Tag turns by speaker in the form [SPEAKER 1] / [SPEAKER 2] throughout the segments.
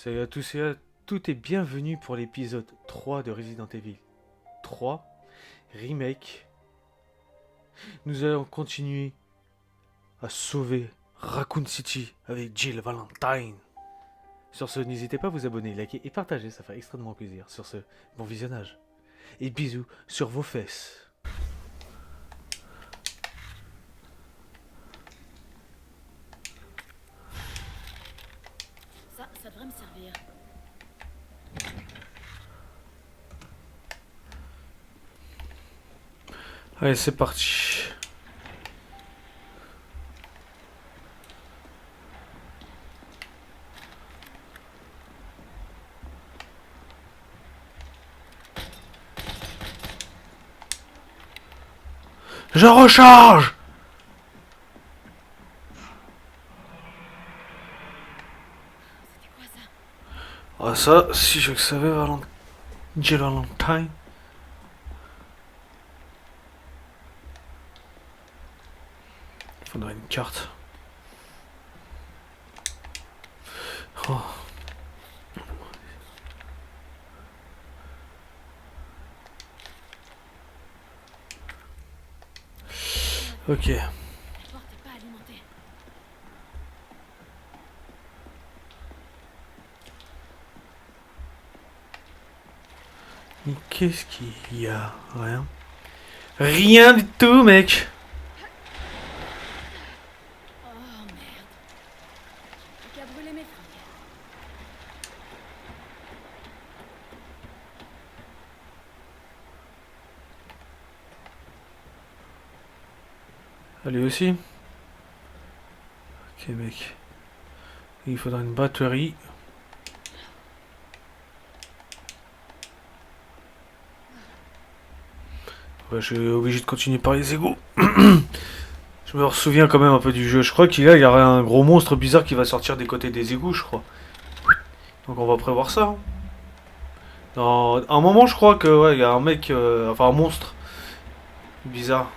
[SPEAKER 1] Salut à tous et à toutes et bienvenue pour l'épisode 3 de Resident Evil 3 Remake. Nous allons continuer à sauver Raccoon City avec Jill Valentine. Sur ce, n'hésitez pas à vous abonner, liker et partager, ça fait extrêmement plaisir. Sur ce, bon visionnage. Et bisous sur vos fesses.
[SPEAKER 2] Ça devrait me servir.
[SPEAKER 1] Allez, c'est parti. Je recharge.
[SPEAKER 2] C'était quoi ça?
[SPEAKER 1] Ah ça, si je le savais, Jill Valentine. Il faudrait une carte. Oh. Ok.
[SPEAKER 2] La porte est pas alimentée.
[SPEAKER 1] Mais qu'est-ce qu'il y a? Rien. Rien du tout, mec.
[SPEAKER 2] Oh merde. J'ai qu'à brûler mes fringues.
[SPEAKER 1] Ah, lui aussi. Ok, mec. Il faudra une batterie. Ouais, je suis obligé de continuer par les égouts. Je me souviens quand même un peu du jeu. Je crois qu'il y aurait un gros monstre bizarre qui va sortir des côtés des égouts, je crois. Donc on va prévoir ça, hein. Dans un moment, je crois que ouais, il y a un mec, enfin un monstre bizarre.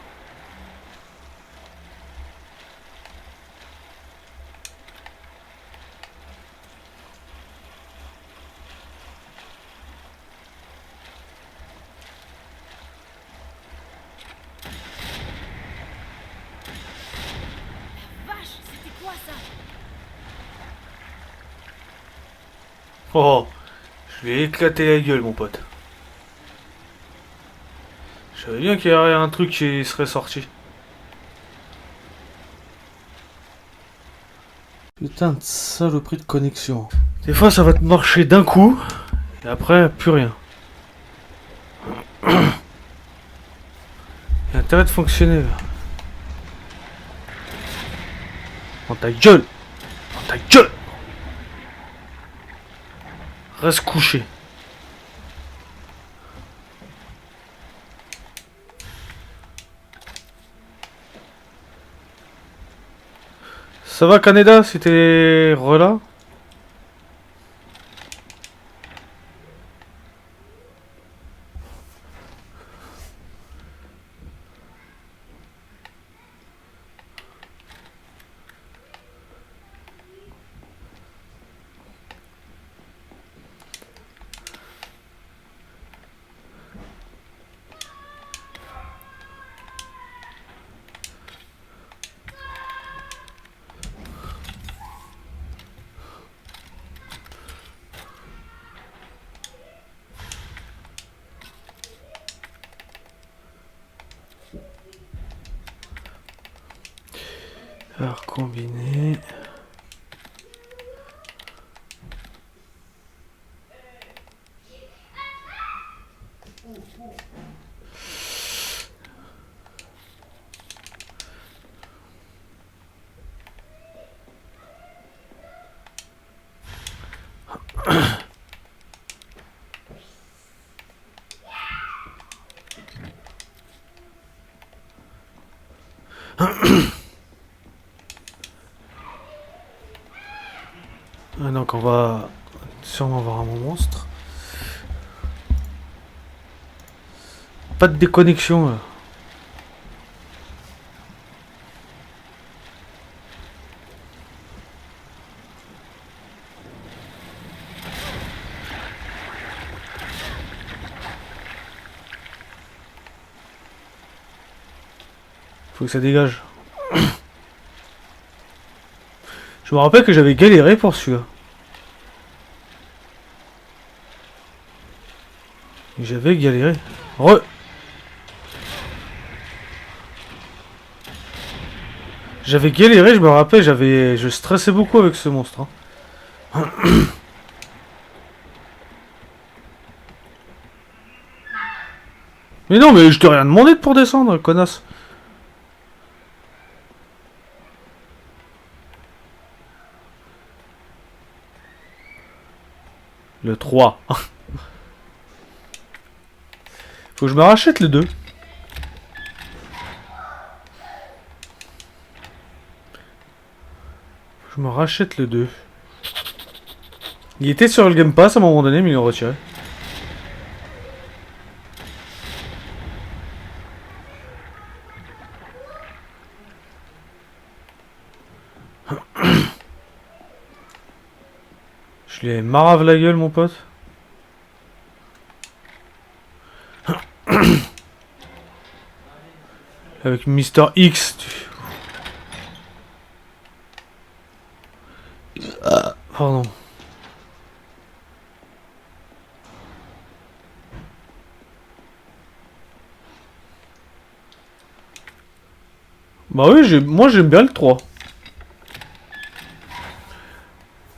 [SPEAKER 2] Vache, c'était quoi ça?
[SPEAKER 1] Oh, je vais éclater la gueule, mon pote. Je savais bien qu'il y aurait un truc qui serait sorti. Putain de saloperie de connexion. Des fois, ça va te marcher d'un coup, et après, plus rien. Il y a intérêt de fonctionner, là. Dans ta gueule! Dans ta gueule! Reste couché. Ça va, Canada? C'était Rela? Alors, combiné. Ah, donc on va sûrement avoir un monstre. Pas de déconnexion là. Faut que ça dégage. Je me rappelle que j'avais galéré pour celui-là. J'avais galéré. J'avais galéré, je me rappelle, je stressais beaucoup avec ce monstre. Hein. Mais non, mais je t'ai rien demandé pour descendre, connasse. Le 3. Faut que je me rachète le 2. Je me rachète le 2. Il était sur le Game Pass à un moment donné, mais ils l'ont retiré. Je lui ai marave la gueule, mon pote. Avec Mister X. Pardon. Bah oui, moi j'aime bien le 3.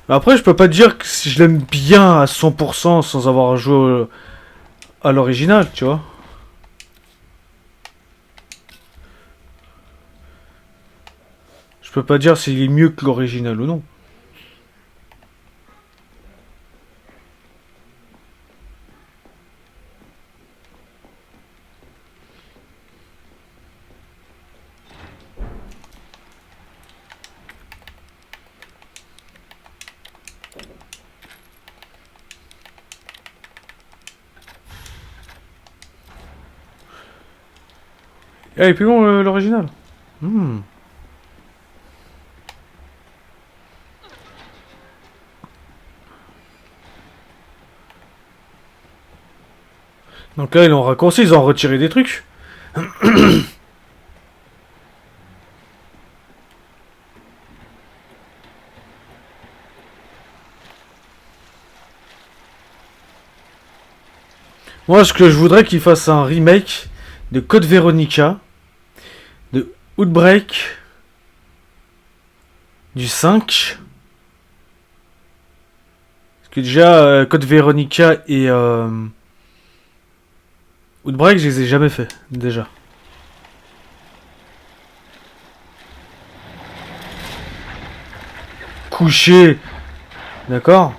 [SPEAKER 1] Mais après, je peux pas te dire que si je l'aime bien à 100% sans avoir joué à l'original, tu vois. Je peux pas dire s'il est mieux que l'original ou non. Ah, et puis bon, l'original. Hmm. Donc là, ils l'ont raccourci, ils ont retiré des trucs. Moi, ce que je voudrais qu'ils fassent un remake de Code Veronica, de Outbreak, du 5. Parce que déjà, Code Veronica et Outbreak, je les ai jamais fait, déjà. Couché, d'accord.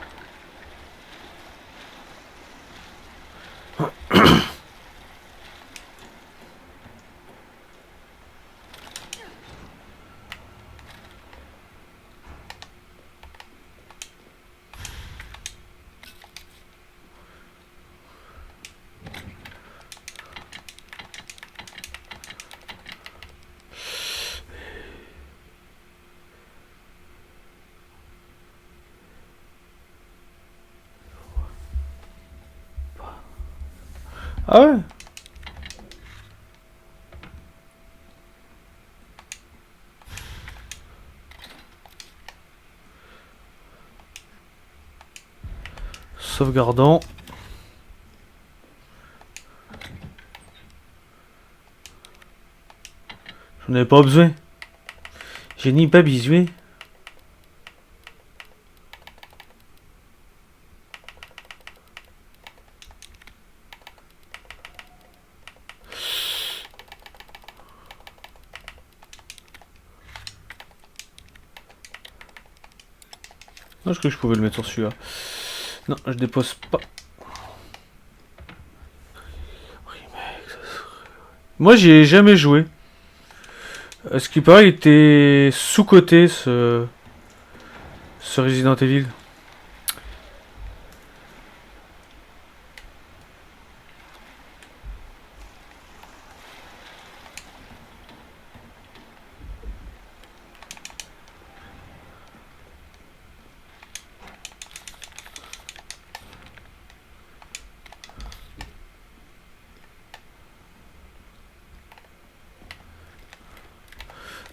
[SPEAKER 1] Ah ouais. Sauvegardant. J'en avais pas besoin. J'ai ni pas besoin. Non, je crois que je pouvais le mettre sur celui-là. Non, je dépose pas. Moi, j'y ai jamais joué. Ce qui paraît, il était sous-coté, ce Resident Evil.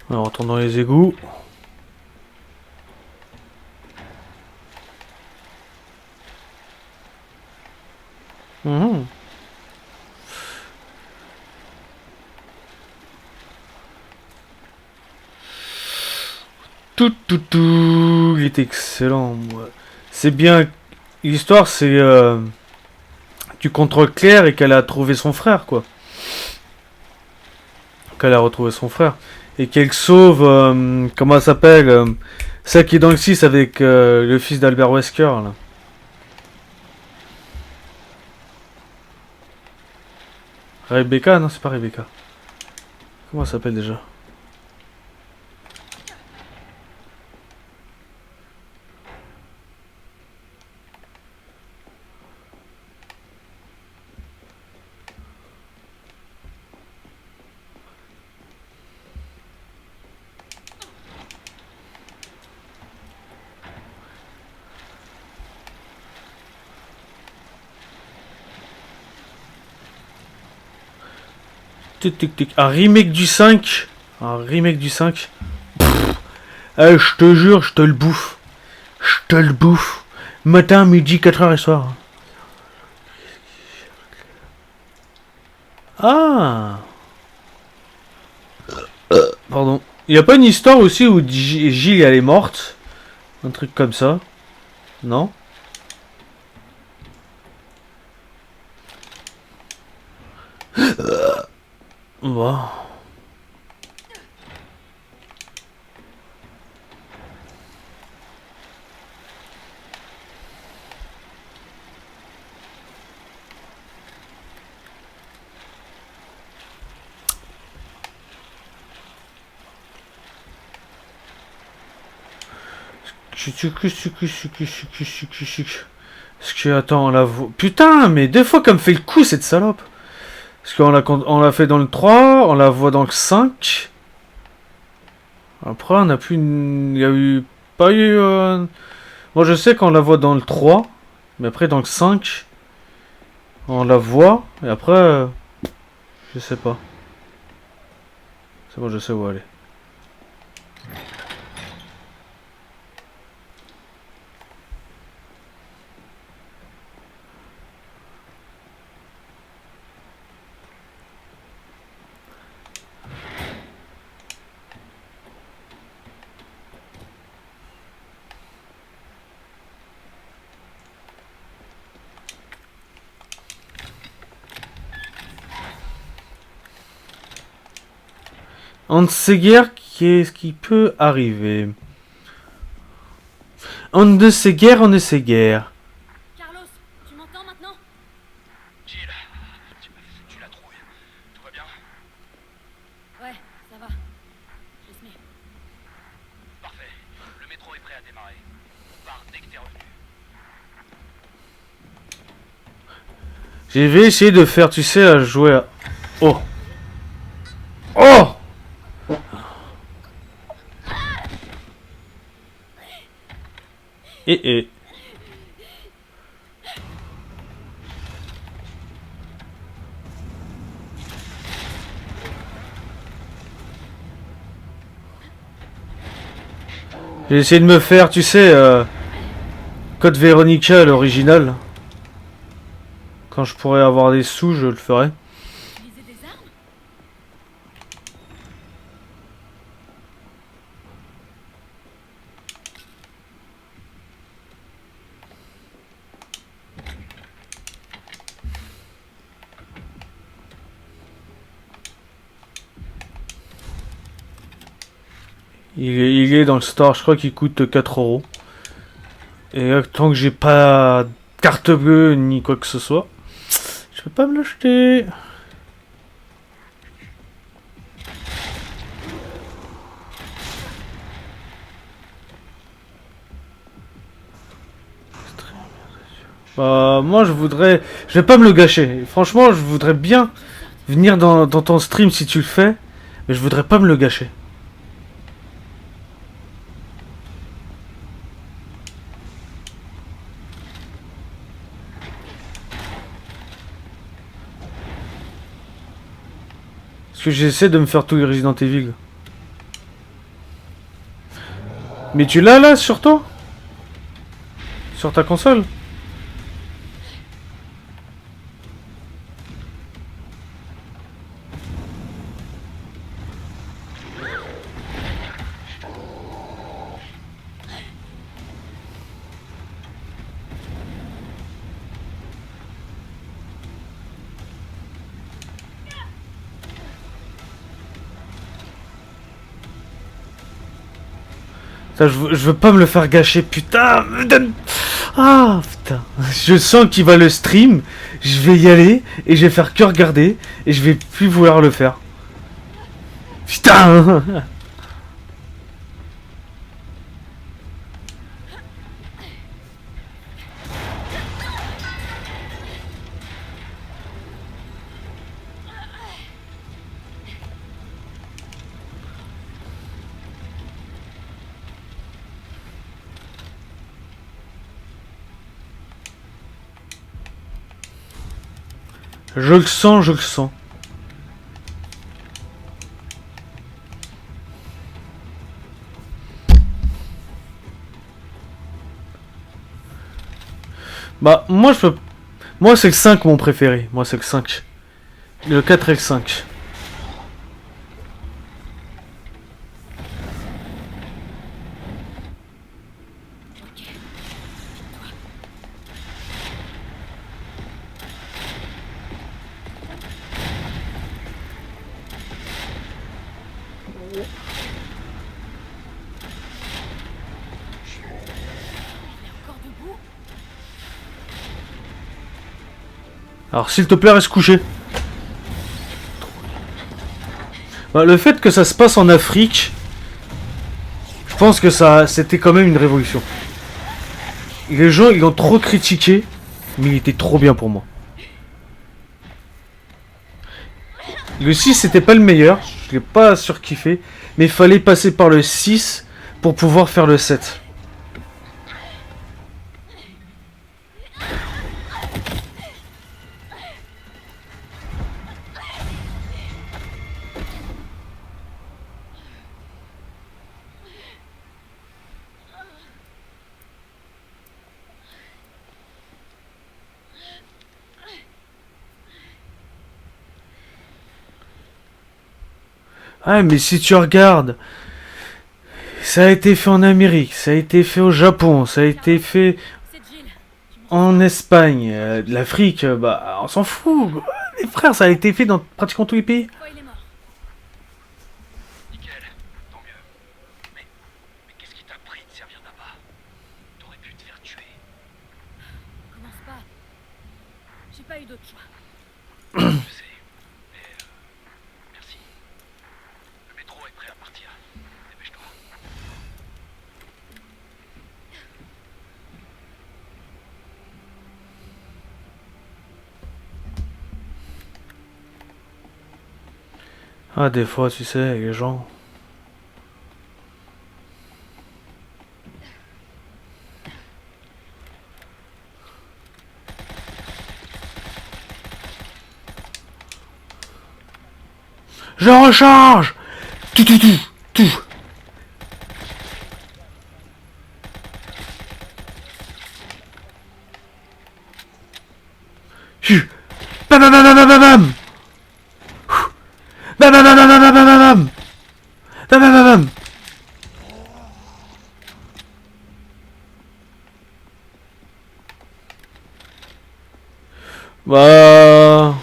[SPEAKER 1] On retourne dans les égouts. Mhm. Tout, il est excellent. Moi. C'est bien. L'histoire, c'est tu contrôles Claire et qu'elle a trouvé son frère, quoi. Qu'elle a retrouvé son frère et qu'elle sauve. Comment elle s'appelle celle qui est dans le 6 avec le fils d'Albert Wesker, là. Rebecca, non, c'est pas Rebecca. Comment elle s'appelle déjà? Tic, tic, tic. Un remake du 5. Un remake du 5. Je te jure, je te le bouffe. Je te le bouffe. Matin, midi, 4h et soir. Ah. Pardon. Il n'y a pas une histoire aussi où Gilles elle est morte? Un truc comme ça? Non? Bon. Parce que attends, on la voit. Putain, mais deux fois qu'elle me fait le coup cette salope. Parce on l'a fait dans le 3, on la voit dans le 5. Après, on a plus il y a eu. Pas eu. Moi, je sais qu'on la voit dans le 3. Mais après, dans le 5, on la voit. Et après. Je sais pas. C'est bon, je sais où elle est. On ne sait guère qu'est-ce qui peut arriver. On ne sait guère, on ne sait guère.
[SPEAKER 2] Carlos, tu m'entends maintenant?
[SPEAKER 3] Jill, tu m'as foutu la trouille. Tout va bien?
[SPEAKER 2] Ouais, ça va. Je se mets.
[SPEAKER 3] Parfait. Le métro est prêt à démarrer. On part dès que t'es revenu.
[SPEAKER 1] Je vais essayer de faire, tu sais, à jouer à... Oh. Oh. Et. J'ai essayé de me faire, tu sais, Code Veronica, l'original. Quand je pourrais avoir des sous, je le ferai.
[SPEAKER 2] Utiliser des armes?
[SPEAKER 1] Il est dans le store, je crois qu'il coûte 4 €. Et tant que j'ai pas carte bleue ni quoi que ce soit, je peux pas me l'acheter. Bah, moi je voudrais. Je vais pas me le gâcher. Franchement, je voudrais bien venir dans ton stream si tu le fais. Mais je voudrais pas me le gâcher. Parce que j'essaie de me faire tous les Resident Evil. Mais tu l'as là sur toi? Sur ta console? Ça, je veux pas me le faire gâcher, putain. Ah, putain. Je sens qu'il va le stream. Je vais y aller et je vais faire que regarder et je vais plus vouloir le faire. Putain. Je le sens, je le sens. Bah, moi je peux... Moi c'est le 5 mon préféré. Moi c'est le 5. Le 4 et le 5.
[SPEAKER 2] Encore debout.
[SPEAKER 1] Alors s'il te plaît reste couché. Bah, le fait que ça se passe en Afrique, je pense que ça, c'était quand même une révolution. Les gens ils l'ont trop critiqué, mais il était trop bien pour moi. Le 6 c'était pas le meilleur, je l'ai pas surkiffé, mais il fallait passer par le 6 pour pouvoir faire le 7. Ah mais si tu regardes, ça a été fait en Amérique, ça a été fait au Japon, ça a été fait
[SPEAKER 2] C'est Jill. Tu me
[SPEAKER 1] en Espagne, l'Afrique, bah on s'en fout. Les frères, ça a été fait dans pratiquement tous les pays.
[SPEAKER 2] quoi, il est mort.
[SPEAKER 3] Nickel, tant mieux. Mais qu'est-ce qui t'a pris de servir d'appât? T'aurais pu te faire tuer.
[SPEAKER 2] Commence pas. J'ai pas eu d'autre choix.
[SPEAKER 3] Je sais. Mais merci. Le métro est prêt à partir. Dépêche-toi.
[SPEAKER 1] Ah des fois, tu sais, les gens... Je recharge. Tout. Bam bam bam bam bam bam. Bam bam bam bam bam bam bam. Bam bam bam bam. Bah...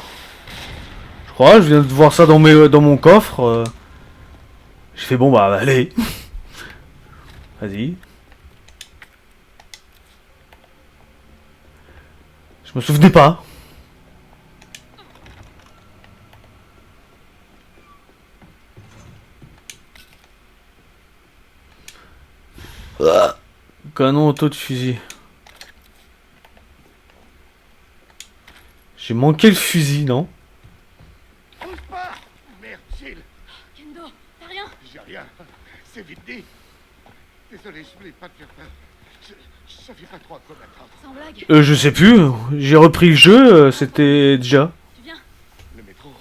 [SPEAKER 1] Je crois, je viens de voir ça dans mon coffre. J'ai fait bon bah allez. Vas-y. Je me souvenais pas. Canon auto de fusil. J'ai manqué le fusil, non?
[SPEAKER 4] Bouge pas! Merde, Jill!
[SPEAKER 2] Kendo, t'as rien?
[SPEAKER 4] J'ai rien. C'est vite dit. Désolé, je voulais pas te faire peur. Je savais pas trop à quoi m'attendre.
[SPEAKER 2] Sans blague.
[SPEAKER 1] Je sais plus. J'ai repris le jeu, c'était déjà.
[SPEAKER 2] Tu viens?
[SPEAKER 4] Le métro?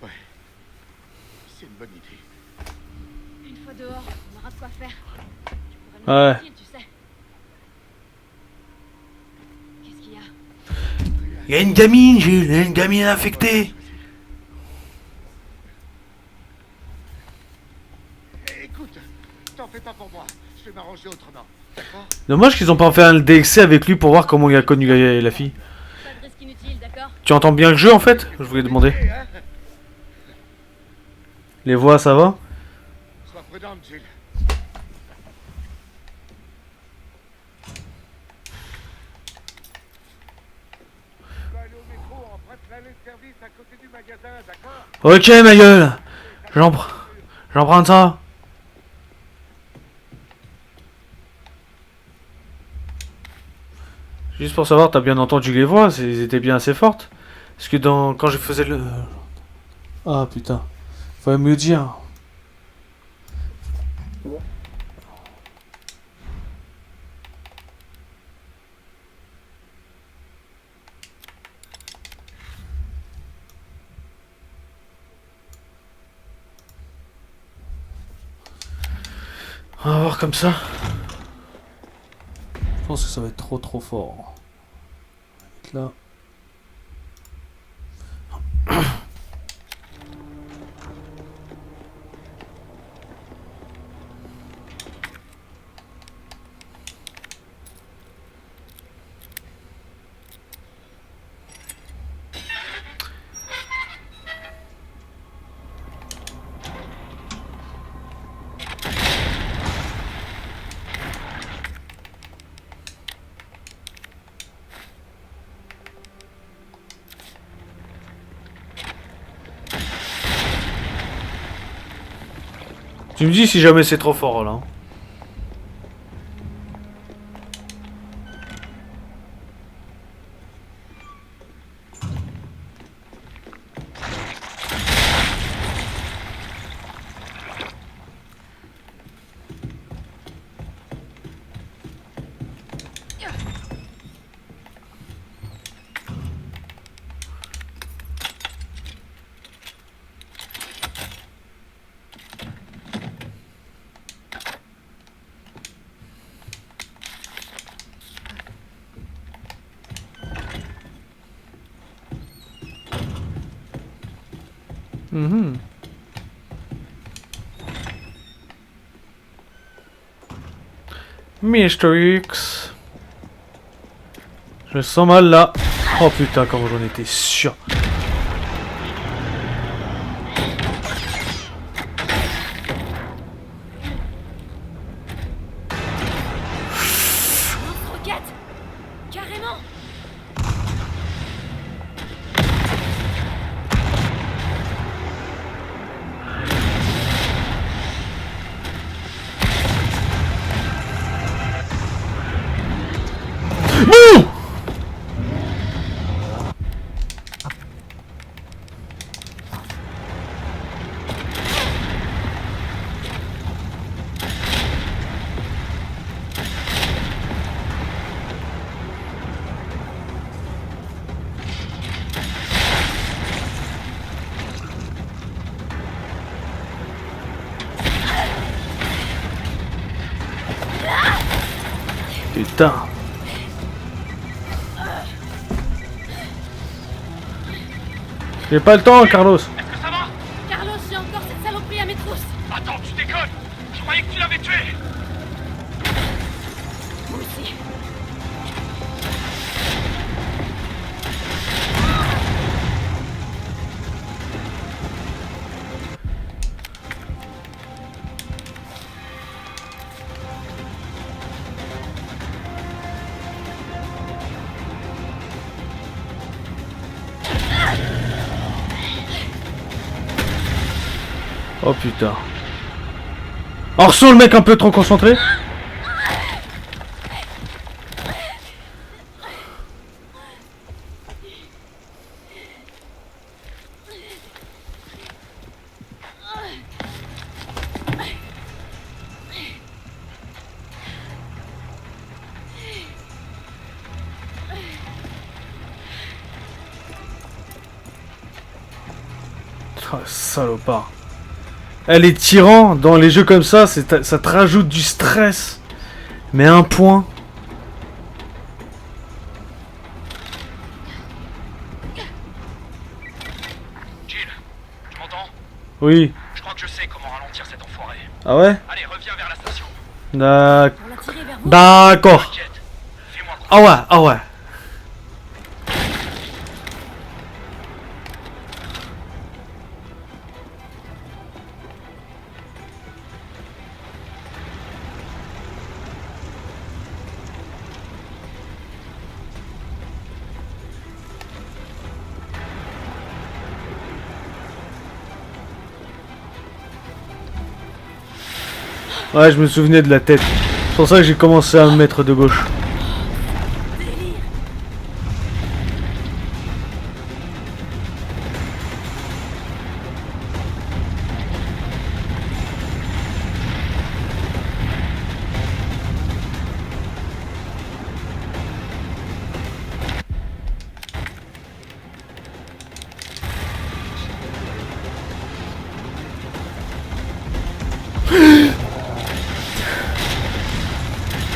[SPEAKER 4] Ouais. C'est une bonne idée.
[SPEAKER 2] Une fois dehors, on aura de quoi faire.
[SPEAKER 1] Ouais.
[SPEAKER 2] Tu sais. Qu'est-ce qu'il y a?
[SPEAKER 1] Il y a une gamine, Jules, il y a une gamine infectée.
[SPEAKER 4] Écoute, t'en fais pas pour moi. Je vais m'arranger autrement. D'accord?
[SPEAKER 1] Dommage qu'ils ont pas fait un DXC avec lui pour voir comment il a connu la fille.
[SPEAKER 2] Pas de risque inutile, d'accord?
[SPEAKER 1] Tu entends bien le jeu en fait? Je voulais demander.
[SPEAKER 4] Hein?
[SPEAKER 1] Les voix, ça va?
[SPEAKER 4] Sois prudente, Jill. Tu vas aller au métro, emprunte l'allée de service à côté du magasin, d'accord?
[SPEAKER 1] Ok, ma gueule. J'en prends ça. Juste pour savoir, t'as bien entendu les voix, elles étaient bien assez fortes. Parce que quand je faisais le... Ah putain, fallait me le dire. On va voir comme ça. Je pense que ça va être trop fort. Là. Tu me dis si jamais c'est trop fort là. Mr. X. Je sens mal là. Oh putain, comme j'en étais sûr.
[SPEAKER 2] Lance-roquette! Carrément!
[SPEAKER 1] Putain. J'ai pas le temps, Carlos.
[SPEAKER 3] Est-ce que ça va?
[SPEAKER 2] Carlos, j'ai encore cette saloperie à mes trousses!
[SPEAKER 3] Attends, tu déconnes! Je croyais que tu l'avais tué!
[SPEAKER 2] Moi aussi.
[SPEAKER 1] Oh putain. Orson, le mec un peu trop concentré. Oh, salopard. Elle est tyran dans les jeux comme ça te rajoute du stress. Mais un point.
[SPEAKER 3] Jill, tu m'entends?
[SPEAKER 1] Oui.
[SPEAKER 3] Je crois que je sais comment ralentir cet enfoiré.
[SPEAKER 1] Ah ouais?
[SPEAKER 3] Allez, reviens vers la station.
[SPEAKER 2] Pour l'attirer vers vous.
[SPEAKER 1] D'accord.
[SPEAKER 3] T'inquiète, fais-moi confiance.
[SPEAKER 1] Ah ouais, ah ouais. Ouais, je me souvenais de la tête. C'est pour ça que j'ai commencé à me mettre de gauche.
[SPEAKER 2] Délire.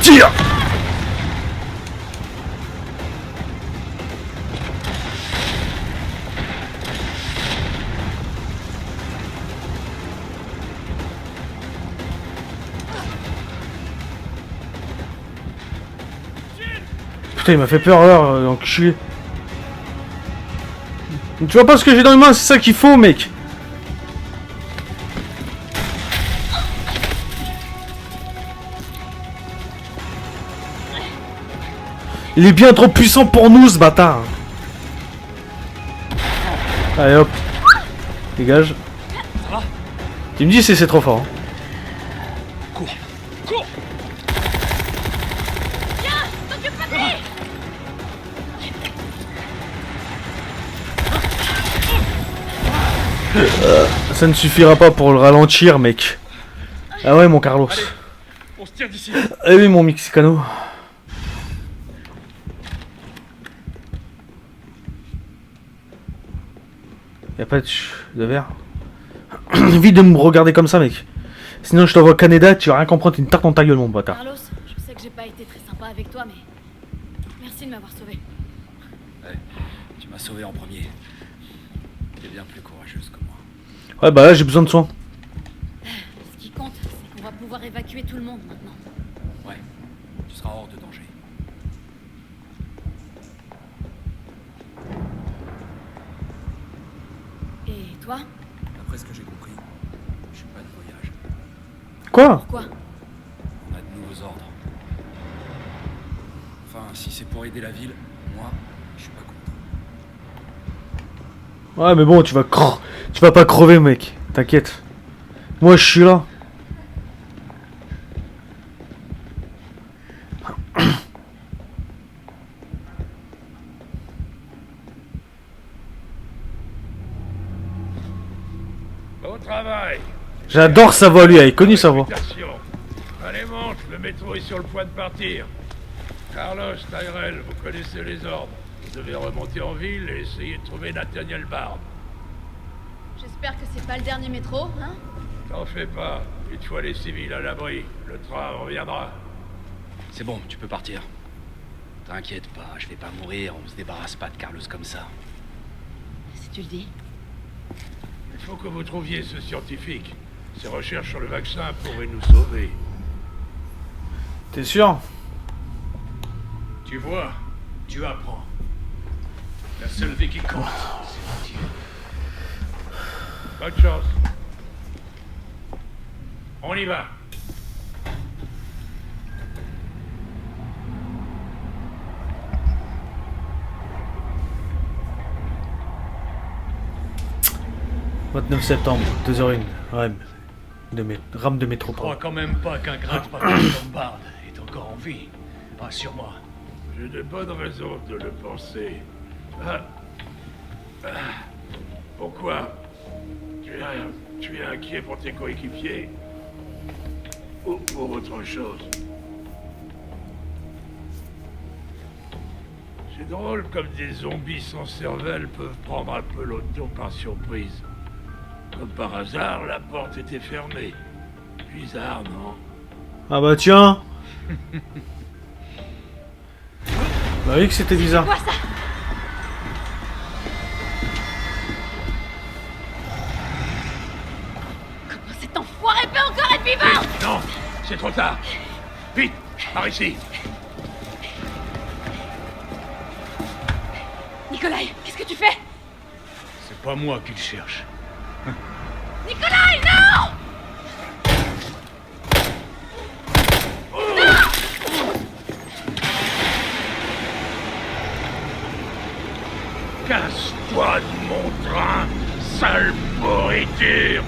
[SPEAKER 1] Tire! Putain, il m'a fait peur là, l'enculé. Tu vois pas ce que j'ai dans les mains, c'est ça qu'il faut, mec. Il est bien trop puissant pour nous, ce bâtard. Allez hop. Dégage. Tu me dis si c'est trop fort. Hein.
[SPEAKER 3] Cours, cours.
[SPEAKER 1] Ça ne suffira pas pour le ralentir, mec. Ah ouais, mon Carlos.
[SPEAKER 3] Allez, on se tire d'ici.
[SPEAKER 1] Eh oui, mon Mexicano. Y'a pas de verre. Vite de me regarder comme ça, mec. Sinon, je t'envoie au Canada, tu vas rien comprendre, une tarte dans ta gueule, mon bâtard.
[SPEAKER 2] Carlos, je sais que j'ai pas été très sympa avec toi, mais merci de m'avoir sauvé.
[SPEAKER 5] Ouais, tu m'as sauvé en premier. T'es bien plus courageuse que moi.
[SPEAKER 1] Ouais, bah là, j'ai besoin de soins.
[SPEAKER 2] Ce qui compte, c'est qu'on va pouvoir évacuer tout le monde maintenant.
[SPEAKER 5] Ouais, tu seras hors de danger.
[SPEAKER 2] Et toi?
[SPEAKER 5] D'après ce que j'ai compris, je suis pas de voyage.
[SPEAKER 1] Quoi?
[SPEAKER 2] Pourquoi?
[SPEAKER 5] On a de nouveaux ordres. Enfin, si c'est pour aider la ville, moi, je suis pas contre.
[SPEAKER 1] Ouais, mais bon, tu vas pas crever, mec. T'inquiète. Moi, je suis là.
[SPEAKER 4] Bon travail.
[SPEAKER 1] J'adore sa voix, lui. Elle est connue, sa voix.
[SPEAKER 4] Réputation. Allez, monte, le métro est sur le point de partir. Carlos, Tyrell, vous connaissez les ordres. Vous devez remonter en ville et essayer de trouver Nathaniel Bard.
[SPEAKER 2] J'espère que c'est pas le dernier métro, hein?
[SPEAKER 4] T'en fais pas. Une fois les civils à l'abri, le train reviendra.
[SPEAKER 5] C'est bon, tu peux partir. T'inquiète pas, je vais pas mourir, on se débarrasse pas de Carlos comme ça.
[SPEAKER 2] Si tu le dis.
[SPEAKER 4] Il faut que vous trouviez ce scientifique. Ses recherches sur le vaccin pourraient nous sauver.
[SPEAKER 1] T'es sûr?
[SPEAKER 6] Tu vois, tu apprends. La seule vie qui compte, c'est la tienne.
[SPEAKER 4] Bonne chance. On y va.
[SPEAKER 1] « 29 septembre, 2h01, rame de métro.
[SPEAKER 6] Je crois
[SPEAKER 1] pardon.
[SPEAKER 6] quand même pas qu'un gratte-papier comme Bard est encore en vie. Rassure-moi.
[SPEAKER 4] J'ai de bonnes raisons de le penser. Pourquoi? Tu es inquiet pour tes coéquipiers? Ou pour autre chose? C'est drôle comme des zombies sans cervelle peuvent prendre un peu l'auto par surprise. Comme par hasard, la porte était fermée. Bizarre, non?
[SPEAKER 1] Ah bah tiens, Bah oui que c'était bizarre.
[SPEAKER 2] Quoi ça? Comment cet enfoiré peut encore être vivant?
[SPEAKER 4] Non, c'est trop tard. Vite, par ici.
[SPEAKER 2] Nikolai, qu'est-ce que tu fais?
[SPEAKER 6] C'est pas moi qui le cherche.
[SPEAKER 2] Nikolai, non!
[SPEAKER 4] Casse-toi de mon train, sale pourriture.